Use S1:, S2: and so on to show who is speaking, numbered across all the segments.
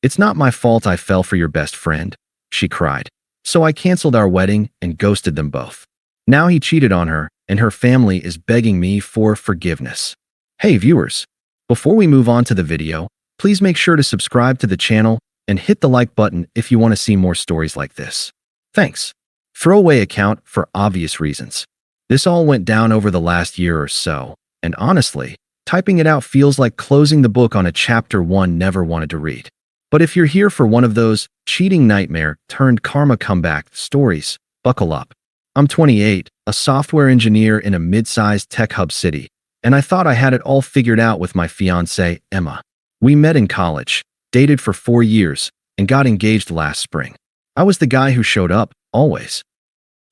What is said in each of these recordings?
S1: "It's not my fault I fell for your best friend," she cried. "So I canceled our wedding and ghosted them both. Now he cheated on her, and her family is begging me for forgiveness." Hey viewers, before we move on to the video, please make sure to subscribe to the channel and hit the like button if you want to see more stories like this. Thanks. Throwaway account for obvious reasons. This all went down over the last year or so, and honestly, typing it out feels like closing the book on a chapter one never wanted to read. But if you're here for one of those cheating nightmare turned karma comeback stories, buckle up. I'm 28, a software engineer in a mid-sized tech hub city, and I thought I had it all figured out with my fiancée, Emma. We met in college, dated for 4 years, and got engaged last spring. I was the guy who showed up, always.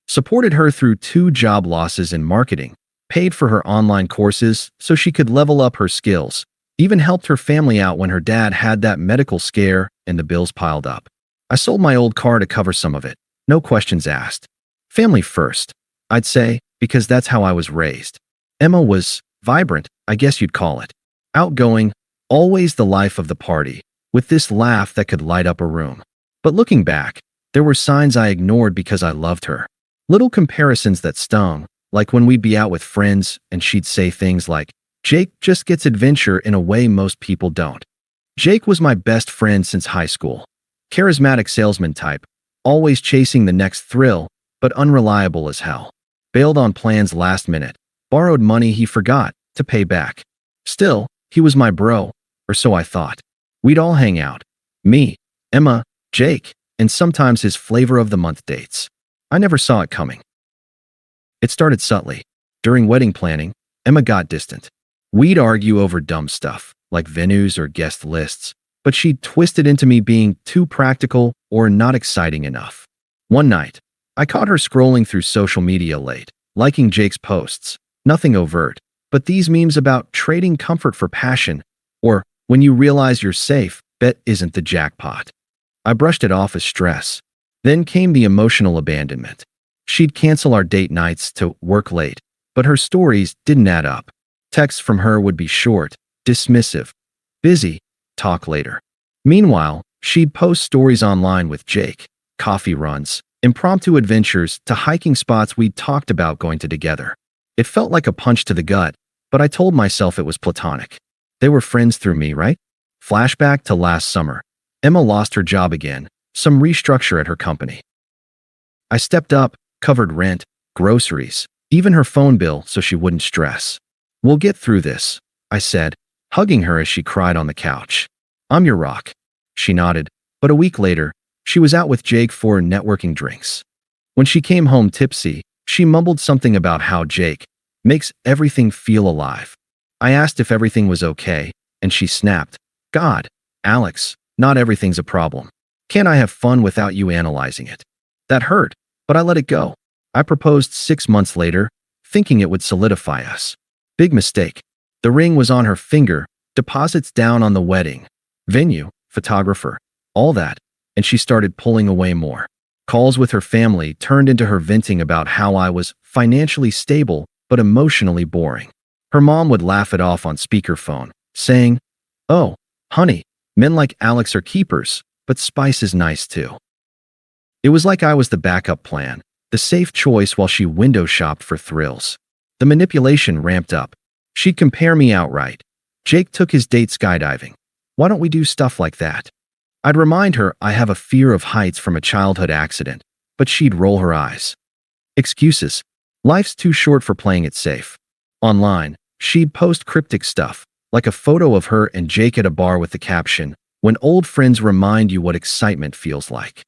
S1: Supported her through 2 job losses in marketing, paid for her online courses so she could level up her skills, even helped her family out when her dad had that medical scare and the bills piled up. I sold my old car to cover some of it, no questions asked. Family first, I'd say, because that's how I was raised. Emma was vibrant, I guess you'd call it. Outgoing, always the life of the party, with this laugh that could light up a room. But looking back, there were signs I ignored because I loved her. Little comparisons that stung, like when we'd be out with friends and she'd say things like, "Jake just gets adventure in a way most people don't." Jake was my best friend since high school. Charismatic salesman type, always chasing the next thrill, but unreliable as hell. Bailed on plans last minute, borrowed money he forgot to pay back. Still, he was my bro, or so I thought. We'd all hang out. Me, Emma, Jake, and sometimes his flavor of the month dates. I never saw it coming. It started subtly. During wedding planning, Emma got distant. We'd argue over dumb stuff, like venues or guest lists, but she'd twist it into me being too practical or not exciting enough. One night, I caught her scrolling through social media late, liking Jake's posts. Nothing overt, but these memes about trading comfort for passion, or when you realize you're safe, bet isn't the jackpot. I brushed it off as stress. Then came the emotional abandonment. She'd cancel our date nights to work late, but her stories didn't add up. Texts from her would be short, dismissive, busy, talk later. Meanwhile, she'd post stories online with Jake, coffee runs, impromptu adventures to hiking spots we'd talked about going to together. It felt like a punch to the gut, but I told myself it was platonic. They were friends through me, right? Flashback to last summer. Emma lost her job again, some restructure at her company. I stepped up, covered rent, groceries, even her phone bill so she wouldn't stress. "We'll get through this," I said, hugging her as she cried on the couch. "I'm your rock." She nodded, but a week later, she was out with Jake for networking drinks. When she came home tipsy, she mumbled something about how Jake makes everything feel alive. I asked if everything was okay, and she snapped, "God, Alex, not everything's a problem. Can't I have fun without you analyzing it?" That hurt, but I let it go. I proposed 6 months later, thinking it would solidify us. Big mistake. The ring was on her finger, deposits down on the wedding, venue, photographer, all that, and she started pulling away more. Calls with her family turned into her venting about how I was financially stable but emotionally boring. Her mom would laugh it off on speakerphone, saying, "Oh, honey, men like Alex are keepers, but Spice is nice too." It was like I was the backup plan, the safe choice while she window shopped for thrills. The manipulation ramped up. She'd compare me outright. "Jake took his date skydiving. Why don't we do stuff like that?" I'd remind her I have a fear of heights from a childhood accident, but she'd roll her eyes. Excuses. Life's too short for playing it safe. Online, she'd post cryptic stuff, like a photo of her and Jake at a bar with the caption, "When old friends remind you what excitement feels like."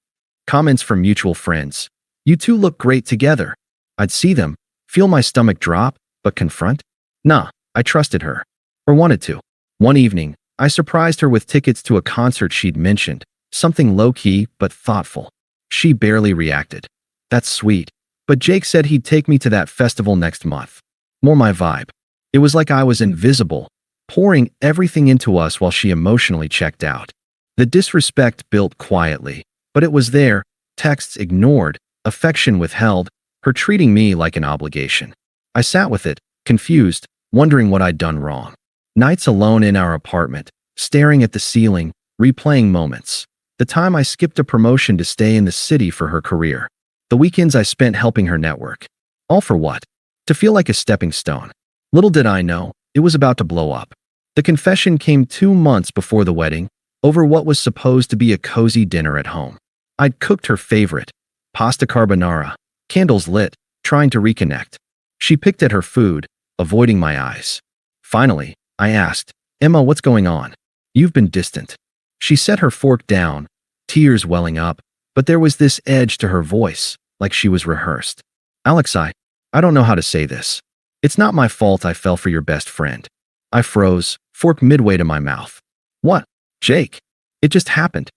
S1: Comments from mutual friends. "You two look great together." I'd see them, feel my stomach drop, but confront? Nah, I trusted her. Or wanted to. One evening, I surprised her with tickets to a concert she'd mentioned, something low-key but thoughtful. She barely reacted. "That's sweet. But Jake said he'd take me to that festival next month." More my vibe. It was like I was invisible, pouring everything into us while she emotionally checked out. The disrespect built quietly, but it was there, texts ignored, affection withheld, her treating me like an obligation. I sat with it, confused, wondering what I'd done wrong. Nights alone in our apartment, staring at the ceiling, replaying moments. The time I skipped a promotion to stay in the city for her career. The weekends I spent helping her network. All for what? To feel like a stepping stone. Little did I know, it was about to blow up. The confession came 2 months before the wedding, over what was supposed to be a cozy dinner at home. I'd cooked her favorite, pasta carbonara, candles lit, trying to reconnect. She picked at her food, avoiding my eyes. Finally, I asked, "Emma, what's going on? You've been distant." She set her fork down, tears welling up, but there was this edge to her voice, like she was rehearsed. "Alex, I don't know how to say this. It's not my fault I fell for your best friend." I froze, fork midway to my mouth. "What? Jake?" "It just happened.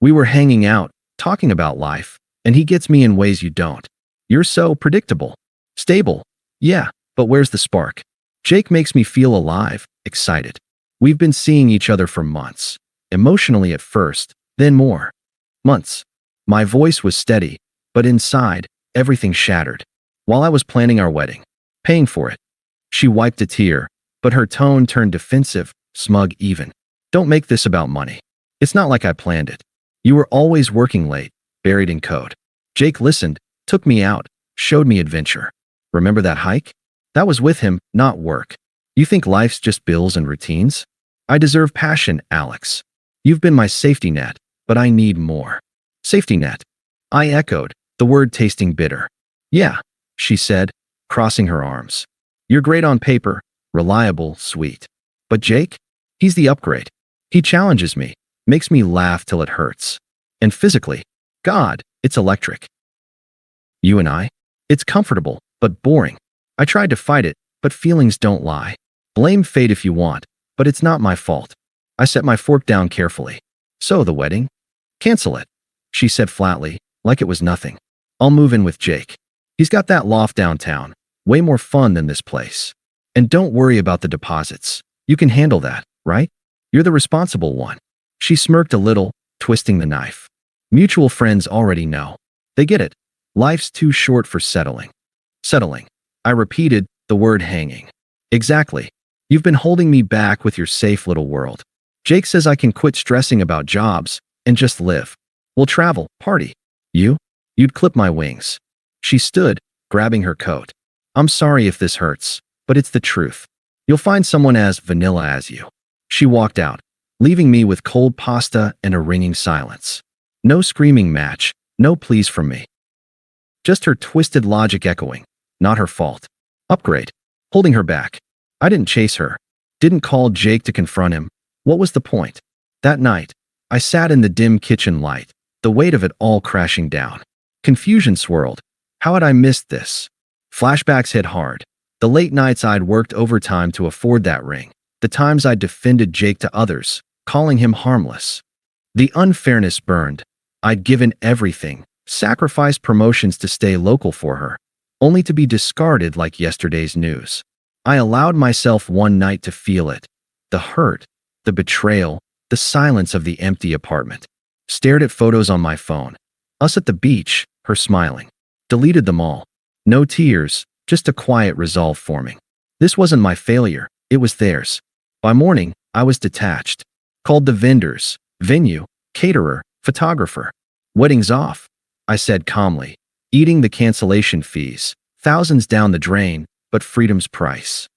S1: We were hanging out, talking about life, and he gets me in ways you don't. You're so predictable. Stable. Yeah, but where's the spark? Jake makes me feel alive, excited. We've been seeing each other for months. Emotionally at first, then more. Months." My voice was steady, but inside, everything shattered. While I was planning our wedding, paying for it. She wiped a tear, but her tone turned defensive, smug even. "Don't make this about money. It's not like I planned it. You were always working late, buried in code. Jake listened, took me out, showed me adventure. Remember that hike? That was with him, not work. You think life's just bills and routines? I deserve passion, Alex. You've been my safety net, but I need more." "Safety net?" I echoed, the word tasting bitter. "Yeah," she said, crossing her arms. "You're great on paper, reliable, sweet. But Jake? He's the upgrade. He challenges me, makes me laugh till it hurts. And physically, God, it's electric. You and I? It's comfortable, but boring. I tried to fight it, but feelings don't lie. Blame fate if you want, but it's not my fault." I set my fork down carefully. "So the wedding? Cancel it," she said flatly, like it was nothing. "I'll move in with Jake. He's got that loft downtown, way more fun than this place. And don't worry about the deposits. You can handle that, right? You're the responsible one." She smirked a little, twisting the knife. "Mutual friends already know. They get it. Life's too short for settling." "Settling." I repeated, the word hanging. "Exactly. You've been holding me back with your safe little world. Jake says I can quit stressing about jobs and just live. We'll travel, party. You'd clip my wings." She stood, grabbing her coat. "I'm sorry if this hurts, but it's the truth. You'll find someone as vanilla as you." She walked out, leaving me with cold pasta and a ringing silence. No screaming match, no pleas from me. Just her twisted logic echoing. Not her fault. Upgrade. Holding her back. I didn't chase her. Didn't call Jake to confront him. What was the point? That night, I sat in the dim kitchen light, the weight of it all crashing down. Confusion swirled. How had I missed this? Flashbacks hit hard. The late nights I'd worked overtime to afford that ring. The times I'd defended Jake to others, calling him harmless. The unfairness burned. I'd given everything, sacrificed promotions to stay local for her, only to be discarded like yesterday's news. I allowed myself one night to feel it. The hurt, the betrayal, the silence of the empty apartment. Stared at photos on my phone. Us at the beach, her smiling. Deleted them all. No tears, just a quiet resolve forming. This wasn't my failure, it was theirs. By morning, I was detached. Called the vendors, venue, caterer, photographer. "Wedding's off," I said calmly, eating the cancellation fees, thousands down the drain, but freedom's price.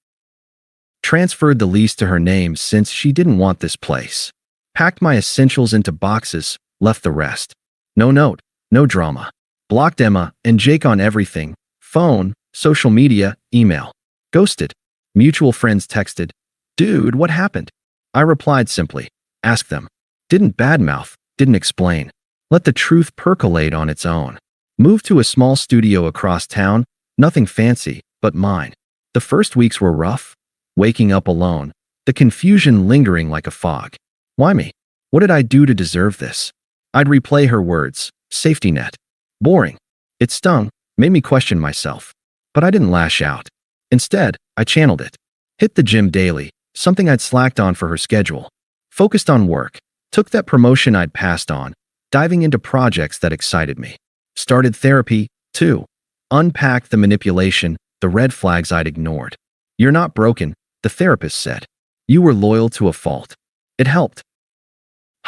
S1: Transferred the lease to her name since she didn't want this place. Packed my essentials into boxes, left the rest. No note, no drama. Blocked Emma and Jake on everything, phone, social media, email. Ghosted. Mutual friends texted, "Dude, what happened?" I replied simply, "Ask them." Didn't badmouth, didn't explain. Let the truth percolate on its own. Moved to a small studio across town, nothing fancy, but mine. The first weeks were rough. Waking up alone, the confusion lingering like a fog. Why me? What did I do to deserve this? I'd replay her words, safety net. Boring. It stung, made me question myself. But I didn't lash out. Instead, I channeled it. Hit the gym daily, something I'd slacked on for her schedule. Focused on work. Took that promotion I'd passed on, diving into projects that excited me. Started therapy, too. Unpacked the manipulation, the red flags I'd ignored. "You're not broken," the therapist said. "You were loyal to a fault." It helped.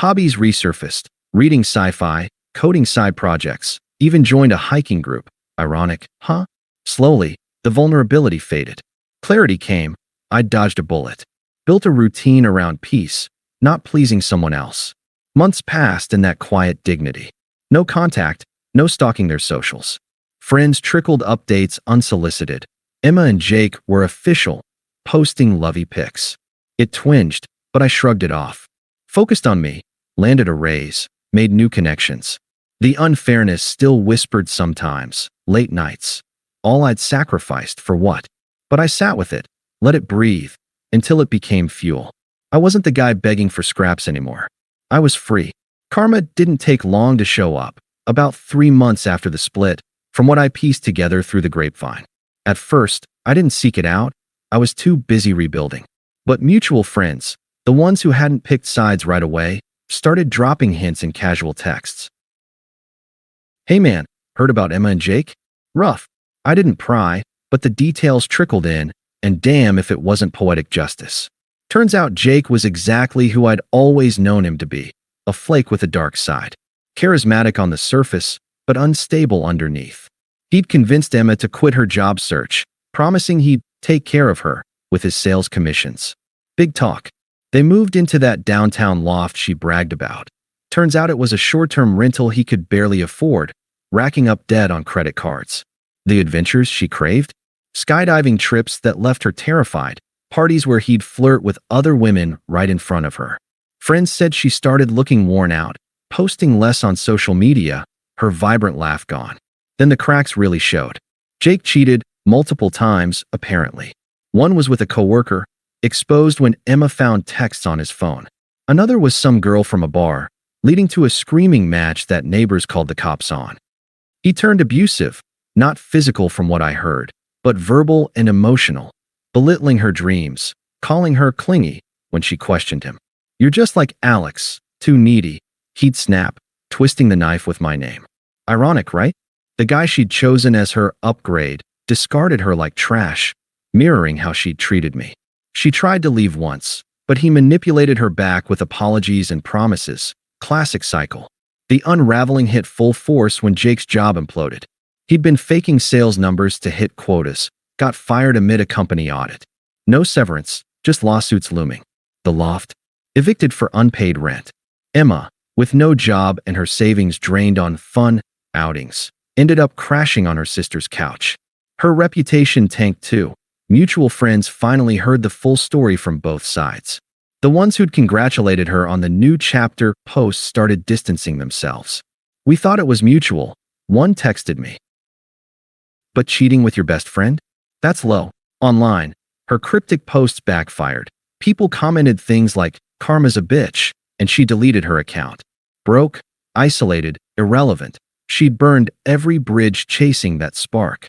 S1: Hobbies resurfaced, reading sci-fi, coding side projects, even joined a hiking group. Ironic, huh? Slowly, the vulnerability faded. Clarity came. I dodged a bullet. Built a routine around peace, not pleasing someone else. Months passed in that quiet dignity. No contact, no stalking their socials. Friends trickled updates unsolicited. Emma and Jake were official, posting lovey pics. It twinged, but I shrugged it off. Focused on me, landed a raise, made new connections. The unfairness still whispered sometimes, late nights. All I'd sacrificed for what? But I sat with it, let it breathe, until it became fuel. I wasn't the guy begging for scraps anymore. I was free. Karma didn't take long to show up, about 3 months after the split, from what I pieced together through the grapevine. At first, I didn't seek it out. I was too busy rebuilding. But mutual friends, the ones who hadn't picked sides right away, started dropping hints in casual texts. Hey man, heard about Emma and Jake? Rough. I didn't pry, but the details trickled in, and damn if it wasn't poetic justice. Turns out Jake was exactly who I'd always known him to be, a flake with a dark side. Charismatic on the surface, but unstable underneath. He'd convinced Emma to quit her job search, promising he'd take care of her with his sales commissions. Big talk. They moved into that downtown loft she bragged about. Turns out it was a short-term rental he could barely afford, racking up debt on credit cards. The adventures she craved? Skydiving trips that left her terrified, parties where he'd flirt with other women right in front of her. Friends said she started looking worn out, posting less on social media, her vibrant laugh gone. Then the cracks really showed. Jake cheated multiple times, apparently. One was with a coworker, exposed when Emma found texts on his phone. Another was some girl from a bar, leading to a screaming match that neighbors called the cops on. He turned abusive, not physical from what I heard, but verbal and emotional, belittling her dreams, calling her clingy when she questioned him. You're just like Alex, too needy, he'd snap, twisting the knife with my name. Ironic, right? The guy she'd chosen as her upgrade discarded her like trash, mirroring how she'd treated me. She tried to leave once, but he manipulated her back with apologies and promises. Classic cycle. The unraveling hit full force when Jake's job imploded. He'd been faking sales numbers to hit quotas, got fired amid a company audit. No severance, just lawsuits looming. The loft, evicted for unpaid rent. Emma, with no job and her savings drained on fun outings, ended up crashing on her sister's couch. Her reputation tanked too. Mutual friends finally heard the full story from both sides. The ones who'd congratulated her on the new chapter posts started distancing themselves. We thought it was mutual. One texted me. But cheating with your best friend? That's low. Online, her cryptic posts backfired. People commented things like, "Karma's a bitch," and she deleted her account. Broke, isolated, irrelevant. She'd burned every bridge chasing that spark.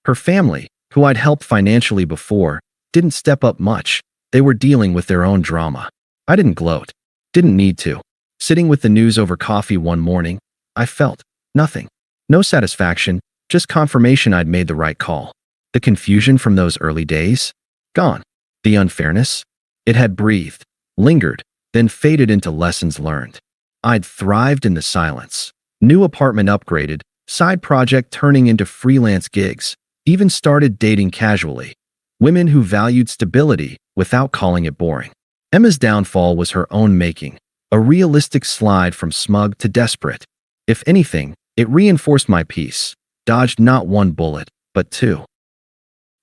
S1: Her family, who I'd helped financially before, didn't step up much. They were dealing with their own drama. I didn't gloat. Didn't need to. Sitting with the news over coffee one morning, I felt nothing. No satisfaction, just confirmation I'd made the right call. The confusion from those early days? Gone. The unfairness? It had breathed, lingered, then faded into lessons learned. I'd thrived in the silence. New apartment upgraded, side project turning into freelance gigs, even started dating casually. Women who valued stability without calling it boring. Emma's downfall was her own making, a realistic slide from smug to desperate. If anything, it reinforced my peace, dodged not one bullet, but two.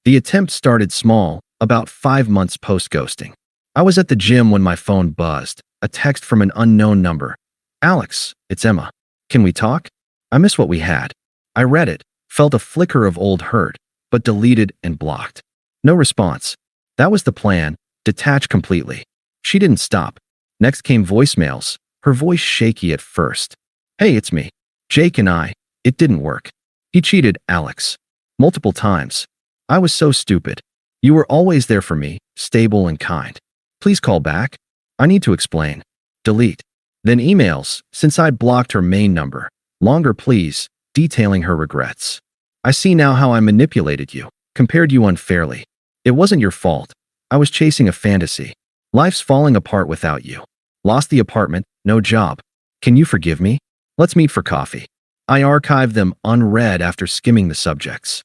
S1: The attempt started small, about 5 months post-ghosting. I was at the gym when my phone buzzed, a text from an unknown number. "Alex, it's Emma. Can we talk? I miss what we had." I read it, felt a flicker of old hurt, but deleted and blocked. No response. That was the plan, detach completely. She didn't stop. Next came voicemails, her voice shaky at first. "Hey, it's me. Jake and I. It didn't work. He cheated, Alex. Multiple times. I was so stupid. You were always there for me, stable and kind. Please call back. I need to explain." Delete. Then emails, since I'd blocked her main number. Longer pleas, detailing her regrets. "I see now how I manipulated you, compared you unfairly. It wasn't your fault. I was chasing a fantasy. Life's falling apart without you. Lost the apartment, no job. Can you forgive me? Let's meet for coffee. I archived them unread after skimming the subjects.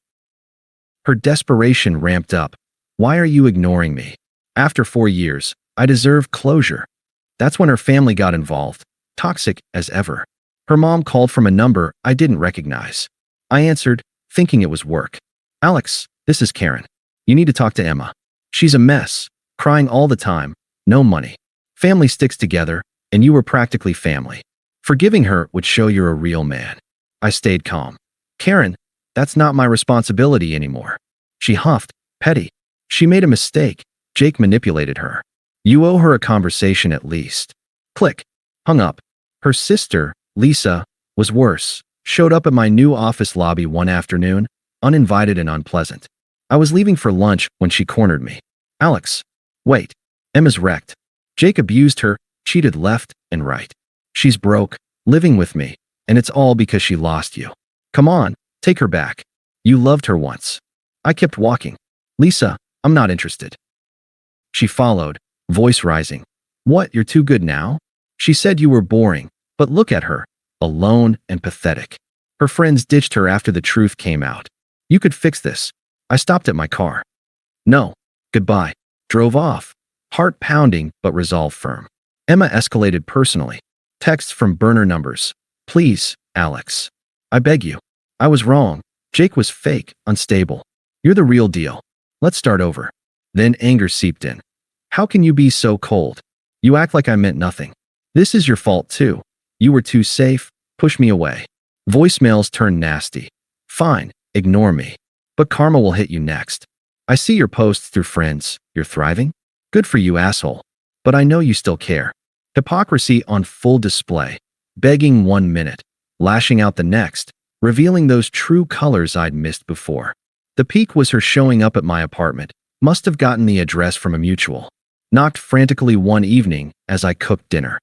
S1: Her desperation ramped up. Why are you ignoring me? After 4 years, I deserve closure. That's when her family got involved, toxic as ever. Her mom called from a number I didn't recognize. I answered, thinking it was work. Alex, this is Karen. You need to talk to Emma. She's a mess, crying all the time, no money. Family sticks together, and you were practically family. Forgiving her would show you're a real man. I stayed calm. Karen, that's not my responsibility anymore. She huffed, petty. She made a mistake. Jake manipulated her. You owe her a conversation at least. Click. Hung up. Her sister, Lisa, was worse. Showed up at my new office lobby one afternoon, uninvited and unpleasant. I was leaving for lunch when she cornered me. Alex, wait. Emma's wrecked. Jake abused her, cheated left and right. She's broke, living with me, and it's all because she lost you. Come on, take her back. You loved her once. I kept walking. Lisa, I'm not interested. She followed, voice rising. What, you're too good now? She said you were boring, but look at her, alone and pathetic. Her friends ditched her after the truth came out. You could fix this. I stopped at my car. No, goodbye. Drove off, heart pounding but resolve firm. Emma escalated personally. Texts from burner numbers. Please, Alex. I beg you. I was wrong. Jake was fake, unstable. You're the real deal. Let's start over. Then anger seeped in. How can you be so cold? You act like I meant nothing. This is your fault too. You were too safe, push me away. Voicemails turned nasty. Fine, ignore me. But karma will hit you next. I see your posts through friends. You're thriving? Good for you, asshole. But I know you still care. Hypocrisy on full display. Begging 1 minute, lashing out the next, revealing those true colors I'd missed before. The peak was her showing up at my apartment. Must have gotten the address from a mutual. Knocked frantically one evening as I cooked dinner.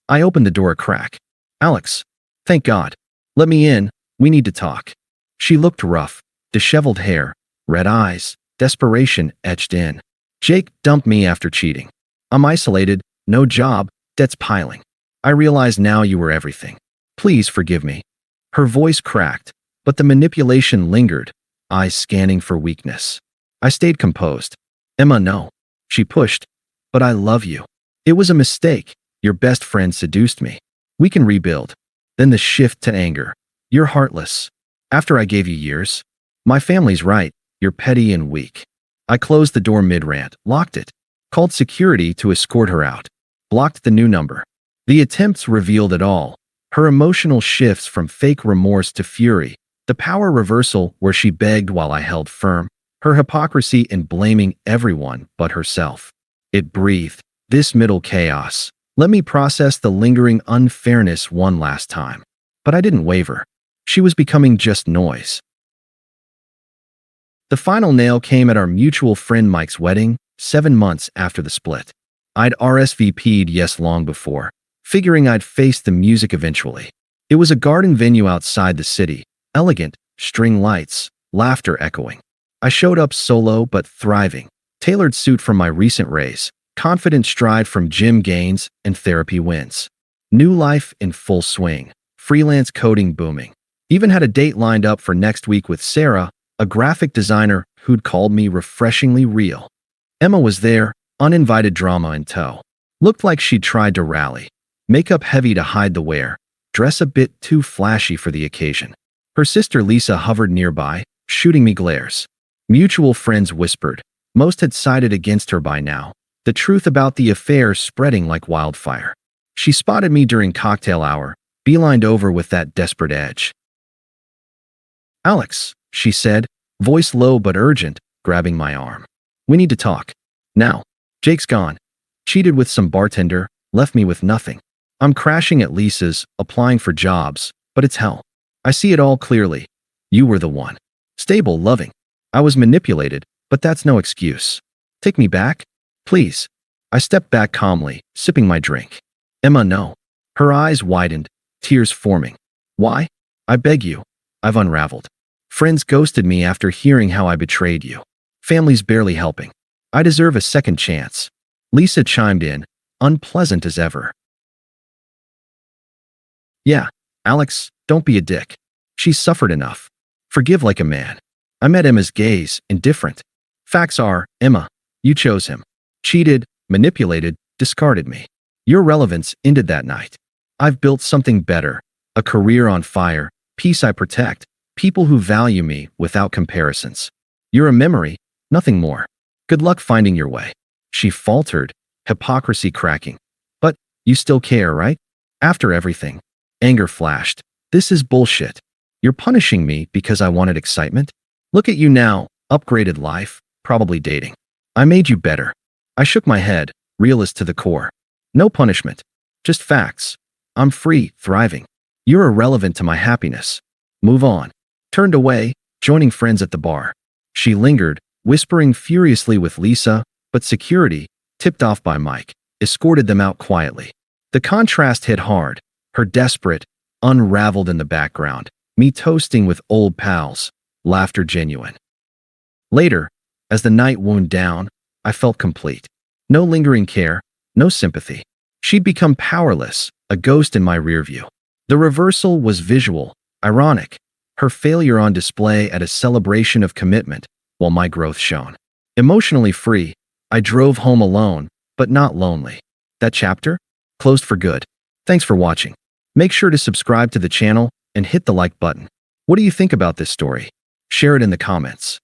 S1: I opened the door a crack. Alex, thank God. Let me in. We need to talk. She looked rough, disheveled hair, red eyes, desperation etched in. Jake dumped me after cheating. I'm isolated, no job, debts piling. I realize now you were everything. Please forgive me. Her voice cracked, but the manipulation lingered, eyes scanning for weakness. I stayed composed. Emma, no. She pushed. But I love you. It was a mistake. Your best friend seduced me. We can rebuild. Then the shift to anger. You're heartless. After I gave you years. My family's right. You're petty and weak. I closed the door mid-rant, locked it. Called security to escort her out. Blocked the new number. The attempts revealed it all. Her emotional shifts from fake remorse to fury. The power reversal where she begged while I held firm. Her hypocrisy in blaming everyone but herself. It breathed. This middle chaos. Let me process the lingering unfairness one last time. But I didn't waver. She was becoming just noise. The final nail came at our mutual friend Mike's wedding, 7 months after the split. I'd RSVP'd yes long before, figuring I'd face the music eventually. It was a garden venue outside the city, elegant, string lights, laughter echoing. I showed up solo but thriving, tailored suit from my recent raise, confident stride from gym gains and therapy wins. New life in full swing, freelance coding booming. Even had a date lined up for next week with Sarah, a graphic designer who'd called me refreshingly real. Emma was there, uninvited drama in tow. Looked like she'd tried to rally. Makeup heavy to hide the wear, dress a bit too flashy for the occasion. Her sister Lisa hovered nearby, shooting me glares. Mutual friends whispered. Most had sided against her by now, the truth about the affair spreading like wildfire. She spotted me during cocktail hour, beelined over with that desperate edge. Alex, she said, voice low but urgent, grabbing my arm. We need to talk. Now. Jake's gone. Cheated with some bartender, left me with nothing. I'm crashing at Lisa's, applying for jobs, but it's hell. I see it all clearly. You were the one. Stable, loving. I was manipulated, but that's no excuse. Take me back? Please. I stepped back calmly, sipping my drink. Emma, no. Her eyes widened, tears forming. Why? I beg you. I've unraveled. Friends ghosted me after hearing how I betrayed you. Family's barely helping. I deserve a second chance. Lisa chimed in, unpleasant as ever. Yeah, Alex, don't be a dick. She's suffered enough. Forgive like a man. I met Emma's gaze, indifferent. Facts are, Emma, you chose him. Cheated, manipulated, discarded me. Your relevance ended that night. I've built something better, a career on fire, peace I protect, people who value me without comparisons. You're a memory, nothing more. Good luck finding your way. She faltered, hypocrisy cracking. But you still care, right? After everything. Anger flashed. This is bullshit. You're punishing me because I wanted excitement? Look at you now, upgraded life, probably dating. I made you better. I shook my head, realist to the core. No punishment. Just facts. I'm free, thriving. You're irrelevant to my happiness. Move on. Turned away, joining friends at the bar. She lingered, whispering furiously with Lisa, but security, tipped off by Mike, escorted them out quietly. The contrast hit hard, her desperate, unraveled in the background, me toasting with old pals, laughter genuine. Later, as the night wound down, I felt complete. No lingering care, no sympathy. She'd become powerless, a ghost in my rearview. The reversal was visual, ironic, her failure on display at a celebration of commitment, while my growth shone. Emotionally free, I drove home alone, but not lonely. That chapter? Closed for good. Thanks for watching. Make sure to subscribe to the channel and hit the like button. What do you think about this story? Share it in the comments.